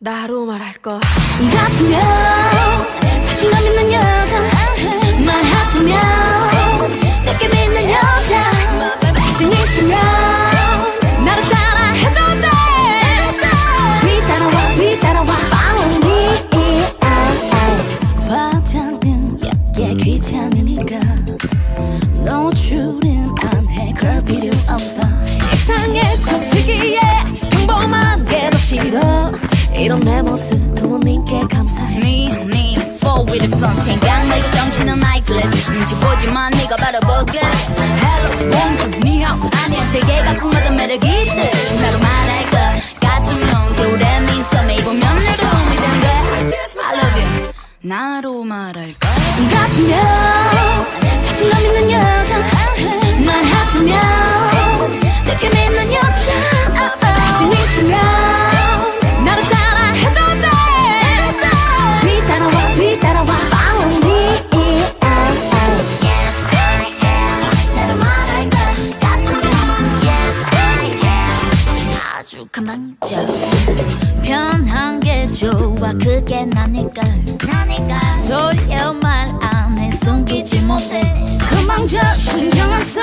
나로 말할 것 같으면 자신감 있는 여자 말하자면 느낌 있는 여자 자신 있으면 나를 따라 해도 돼 뒤따라와 Follow me 화장은 얇게 귀찮으니까 노출은 안 해 그럴 필요 없어 이상해 척지기에 평범한 게 더 싫어 이런 내 모습 부모님께 감사해 Me, fall with the sun 생각나고 정신은 나이클래스 눈치 보지만 네가 바로 보게 Hello, bonjour, 니하오 아니야 세계가 꿈마다 매력이 있네 나로 말할 것 같으면 겨울에 미소매 입으면 내 도움이 되는데 I love you 나로 말할 것 같으면 자신감 있는 여자 말하자면 느낌 있는 여자 자신 있으면 나를 따라 해도 돼 뒤따라와 Follow me Yes, I am 나를 말할 것 같으면 Yes, I am 아주 가망져 편한 게 좋아 그게 나니까 돌려 말 안 해 숨기지 못해 그망저 신경 안 써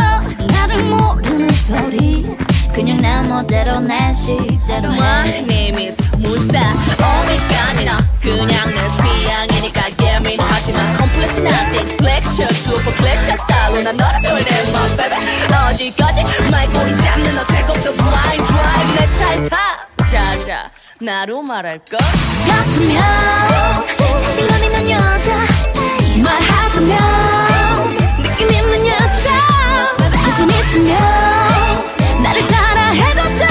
나를 모르는 소리 그냥 내 멋대로 내 식대로 해 My name is Musta 어디까지나 그냥 내 취향이니까 예민하지만 컴플렉스 nothing Selection super clash 스타일로 난 너를 표현해 my baby 어디까지 말꼬리 잡는 너 태국도 blind drive 내 차에 타 자자 나로 말할 것 같으면 자신감 있는 여자 말하자면 느낌 있는 여자 자신 있으면 나를 따라 해도 돼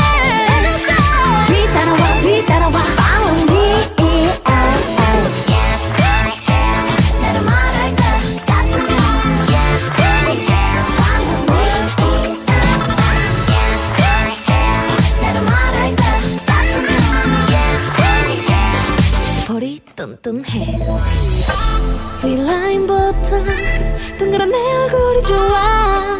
뒤따라와 Follow me Yes, I am 나를 말할 것 같으면 Yes, I am Follow me Yes, I am 나를 말할 것 같으면 Yes, I am 볼이 뚠뚠해 V라인보다 동그란 내 얼굴이 좋아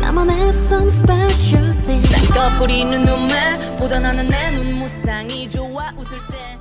나만의 some special thing 쌍꺼풀 있는 눈매 보다 나는 내 눈무쌍이 좋아 웃을 때